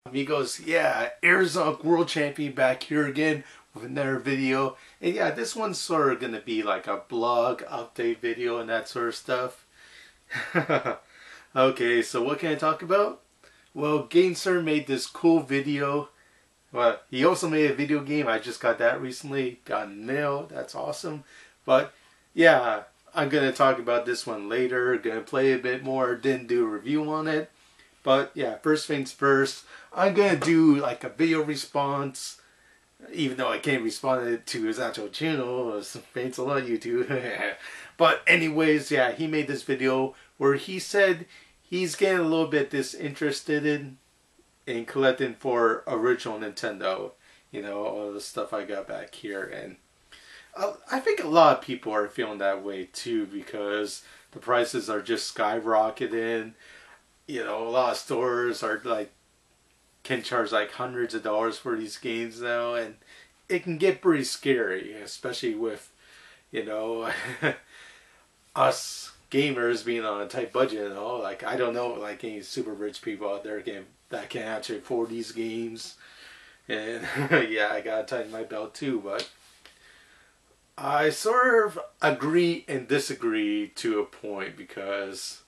Amigos, yeah, Airzonk World Champion back here again with another video. And yeah, this one's sort of going to be like a blog update video and that sort of stuff. Okay, so what can I talk about? Well, Gamester made this cool video. Well, he also made a video game. I just got that recently. Got nailed. That's awesome. But yeah, I'm going to talk about this one later. Going to play a bit more. Didn't do a review on it. But yeah, first things first, I'm going to do like a video response, even though I can't respond to his actual channel. Thanks a lot, YouTube. But anyways, yeah, he made this video where he said he's getting a little bit disinterested in collecting for original Nintendo. You know, all the stuff I got back here. And I think a lot of people are feeling that way too, because the prices are just skyrocketing. You know, a lot of stores are like, can charge like hundreds of dollars for these games now, and it can get pretty scary, especially with, you know, us gamers being on a tight budget and all. Like, I don't know, like any super rich people out there that can actually afford these games. And yeah, I gotta tighten my belt too, but I sort of agree and disagree to a point, because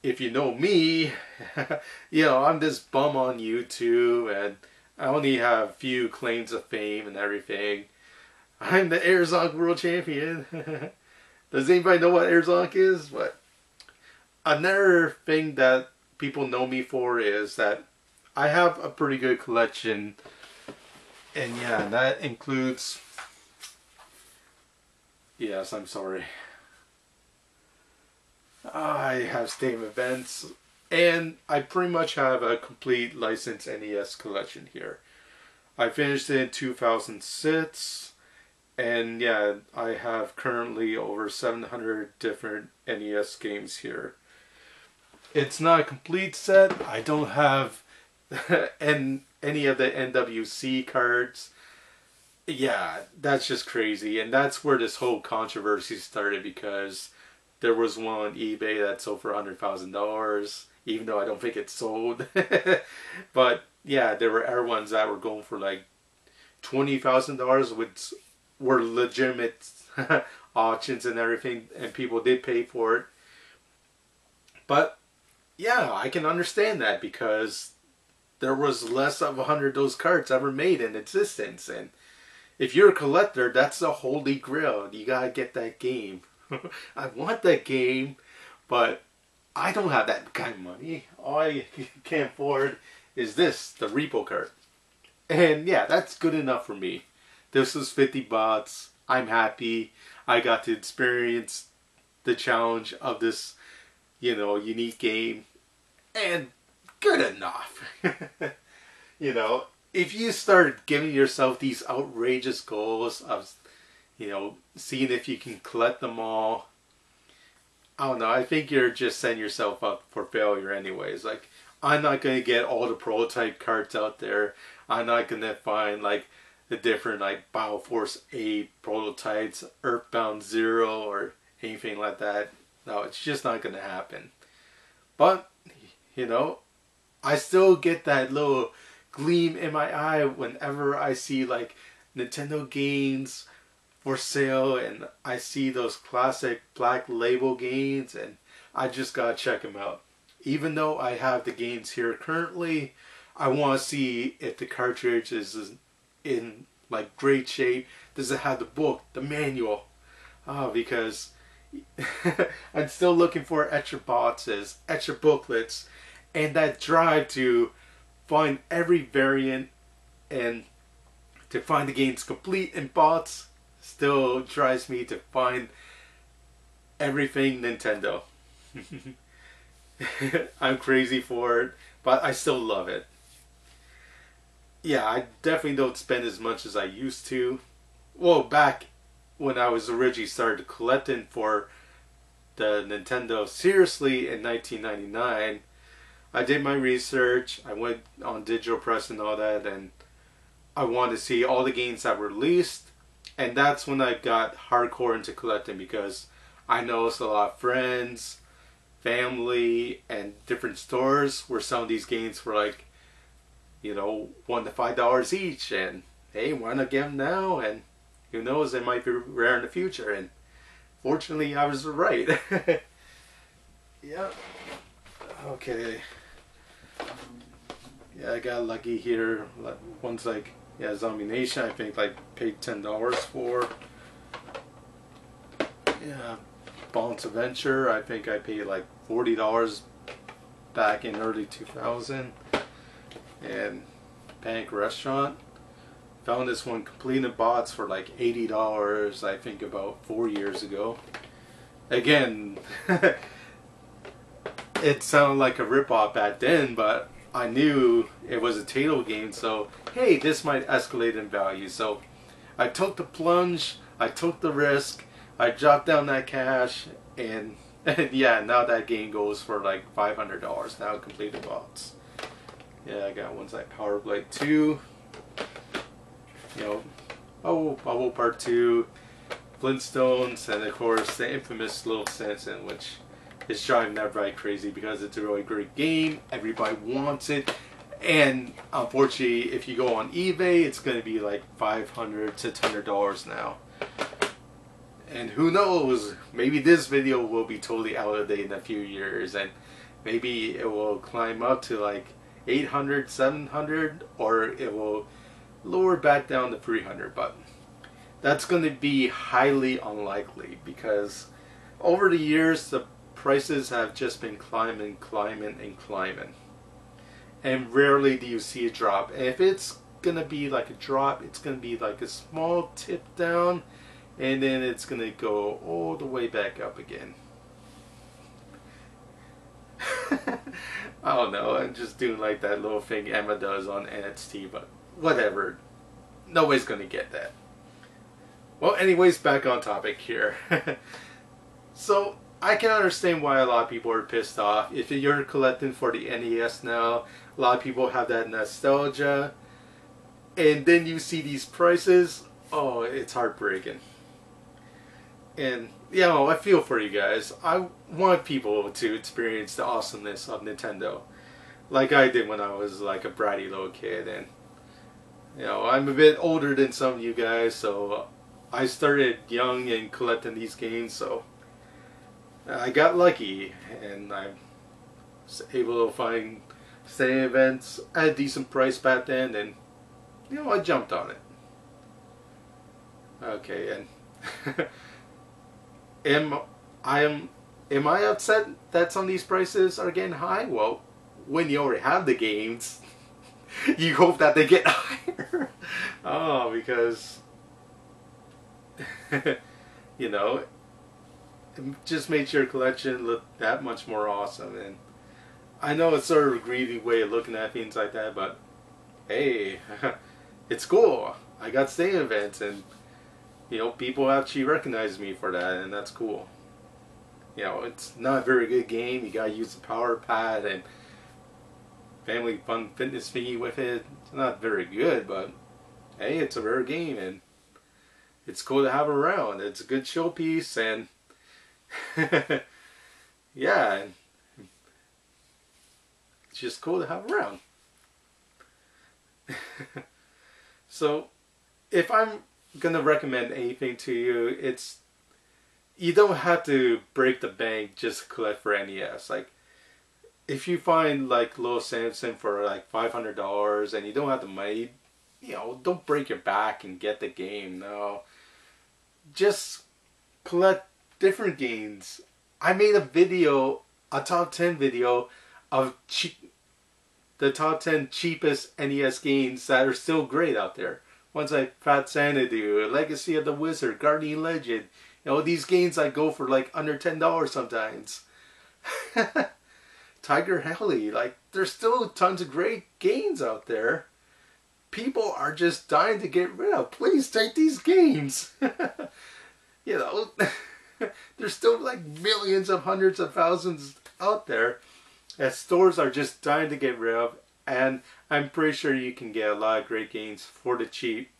if you know me, you know, I'm this bum on YouTube, and I only have a few claims of fame and everything. I'm the Airzonk World Champion. Does anybody know what Airzonk is? But another thing that people know me for is that I have a pretty good collection. And yeah, that includes... Yes, I'm sorry. I have Steam events, and I pretty much have a complete licensed NES collection here. I finished it in 2006, and yeah, I have currently over 700 different NES games here. It's not a complete set. I don't have any of the NWC cards. Yeah, that's just crazy, and that's where this whole controversy started, because there was one on eBay that sold for $100,000, even though I don't think it sold. But yeah, there were other ones that were going for like $20,000, which were legitimate auctions and everything, and people did pay for it. But yeah, I can understand that, because there was less of 100 of those cards ever made in existence, and if you're a collector, that's the holy grail. You gotta get that game. I want that game, but I don't have that kind of money. All I can afford is this, the repo card. And yeah, that's good enough for me. This was 50 bucks. I'm happy. I got to experience the challenge of this, you know, unique game. And good enough. You know, if you start giving yourself these outrageous goals of, you know, seeing if you can collect them all, I don't know, I think you're just setting yourself up for failure anyways. Like, I'm not going to get all the prototype cards out there. I'm not going to find, like, the different, like, Bioforce 8 prototypes, Earthbound Zero, or anything like that. No, it's just not going to happen. But, you know, I still get that little gleam in my eye whenever I see, like, Nintendo games for sale, and I see those classic black label games, and I just gotta check them out. Even though I have the games here currently, I want to see if the cartridge is in like great shape. Does it have the book, the manual? Because I'm still looking for extra boxes, extra booklets, and that drive to find every variant and to find the games complete in box still drives me to find everything Nintendo. I'm crazy for it, but I still love it. Yeah, I definitely don't spend as much as I used to. Well, back when I was originally started collecting for the Nintendo seriously in 1999, I did my research, I went on Digital Press and all that, and I wanted to see all the games that were released. And that's when I got hardcore into collecting, because I noticed a lot of friends, family, and different stores were selling these games for like you know, $1 to $5 each, and hey, why not get them now? And who knows, they might be rare in the future. And fortunately, I was right. Yeah. Okay. Yeah, I got lucky here. One's like, yeah, Zombie Nation, I think like paid $10 for. Yeah, Bounce Adventure, I think I paid like $40 back in early 2000. And Panic Restaurant, found this one complete in bots for like $80, I think about 4 years ago. Again, it sounded like a ripoff back then, but I knew it was a Tato game, so hey, this might escalate in value. So I took the plunge, I took the risk, I dropped down that cash, and yeah, now that game goes for like $500 now, completed bots. Yeah, I got ones like Power Blade 2, you know, Bubble Part 2, Flintstones, and of course the infamous Little Samson, which is driving everybody crazy because it's a really great game. Everybody wants it, and unfortunately, if you go on eBay, it's going to be like $500 to $600 now. And who knows? Maybe this video will be totally out of date in a few years, and maybe it will climb up to like 800, 700, or it will lower back down to 300. But that's going to be highly unlikely because over the years the prices have just been climbing, and rarely do you see a drop. And if it's gonna be like a drop, it's gonna be like a small tip down, and then it's gonna go all the way back up again. I don't know, I'm just doing like that little thing Emma does on NXT, but whatever, nobody's gonna get that. Well, anyways, back on topic here. So I can understand why a lot of people are pissed off. If you're collecting for the NES now, a lot of people have that nostalgia, and then you see these prices, oh, it's heartbreaking. And, you know, I feel for you guys. I want people to experience the awesomeness of Nintendo, like I did when I was like a bratty little kid. And, you know, I'm a bit older than some of you guys, so I started young and collecting these games, so I got lucky, and I was able to find stadium events at a decent price back then, and you know, I jumped on it. Okay, and am I upset that some of these prices are getting high? Well, when you already have the games, you hope that they get higher. Oh, because you know, it just makes your collection look that much more awesome. And I know it's sort of a greedy way of looking at things like that, but hey, it's cool. I got stadium events, and you know, people actually recognize me for that, and that's cool. You know, it's not a very good game. You gotta use the power pad and family fun fitness thingy with it. It's not very good, but hey, it's a rare game, and it's cool to have around. It's a good showpiece, and yeah, it's just cool to have around. So, if I'm gonna recommend anything to you, it's you don't have to break the bank just to collect for NES. Like, if you find like Little Samson for like $500 and you don't have the money, you know, don't break your back and get the game. No, just collect different games. I made a video, a top 10 video of the top 10 cheapest NES games that are still great out there. Ones like Fat Xanadu, Legacy of the Wizard, Guardian Legend. You know, these games that go for like under $10 sometimes. Tiger Heli, like, there's still tons of great games out there. People are just dying to get rid of. Please take these games. You know, there's still like millions of hundreds of thousands out there that stores are just dying to get rid of, and I'm pretty sure you can get a lot of great games for the cheap.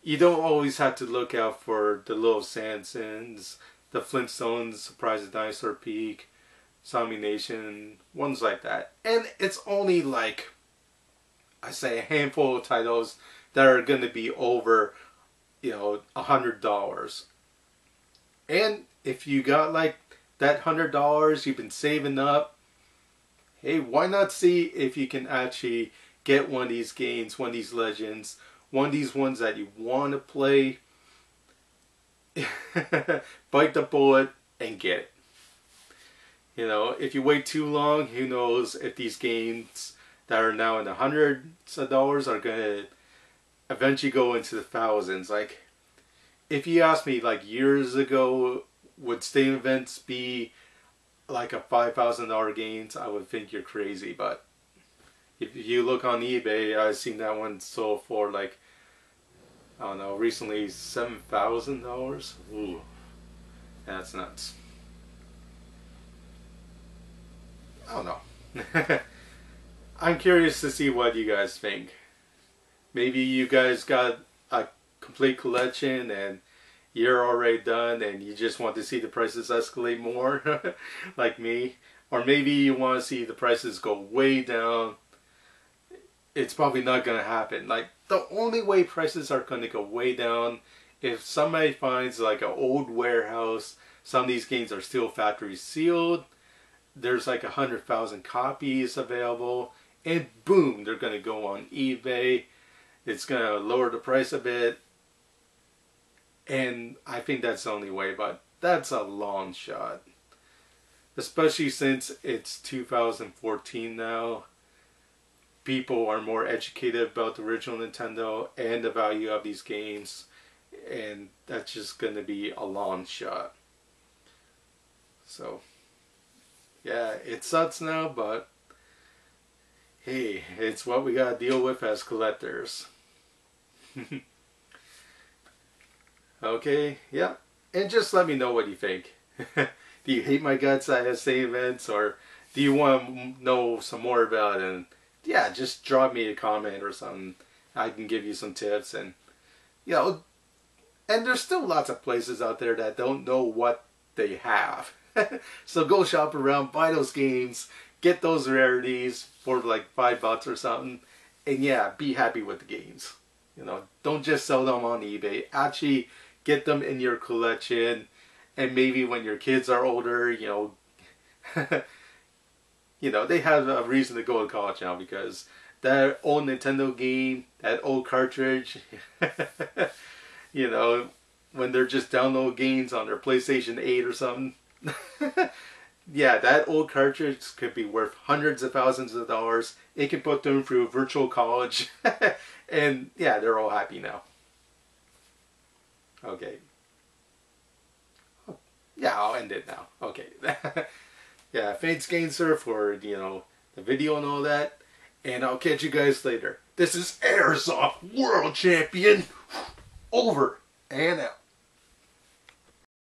You don't always have to look out for the Little Samsons, the Flintstones, Surprise at Dinosaur Peak, Zombie Nation, ones like that. And it's only like I say a handful of titles that are going to be over, $100. And if you got like that $100 you've been saving up, hey, why not see if you can actually get one of these games, one of these legends, one of these ones that you want to play. Bite the bullet and get it. If you wait too long, who knows if these games that are now in the hundreds of dollars are going to eventually go into the thousands. Like, if you asked me like years ago, would Steam events be like a $5,000 games, I would think you're crazy. But if you look on eBay, I've seen that one sold for like, I don't know, recently $7,000. Ooh, that's nuts. I don't know. I'm curious to see what you guys think. Maybe you guys got a complete collection and you're already done and you just want to see the prices escalate more, like me. Or maybe you want to see the prices go way down. It's probably not going to happen. Like, the only way prices are going to go way down if somebody finds like an old warehouse. Some of these games are still factory sealed. There's like 100,000 copies available, and boom, they're going to go on eBay. It's going to lower the price a bit, and I think that's the only way, but that's a long shot. Especially since it's 2014 now. People are more educated about the original Nintendo and the value of these games, and that's just going to be a long shot. So, yeah, it sucks now, but hey, it's what we gotta deal with as collectors. Okay, yeah, and just let me know what you think. Do you hate my guts at Steam events, or do you want to know some more about it? And yeah, just drop me a comment or something. I can give you some tips, and and there's still lots of places out there that don't know what they have. So go shop around, buy those games, get those rarities for like $5 or something, and yeah, be happy with the games. Don't just sell them on eBay. Actually get them in your collection, and maybe when your kids are older, they have a reason to go to college now, because that old Nintendo game, that old cartridge, when they're just download games on their PlayStation 8 or something. Yeah, that old cartridge could be worth hundreds of thousands of dollars. It can put them through virtual college. And yeah, they're all happy now. Okay. Yeah, I'll end it now. Okay. Yeah, thanks Gainser for, the video and all that. And I'll catch you guys later. This is Airsoft World Champion. Over and out.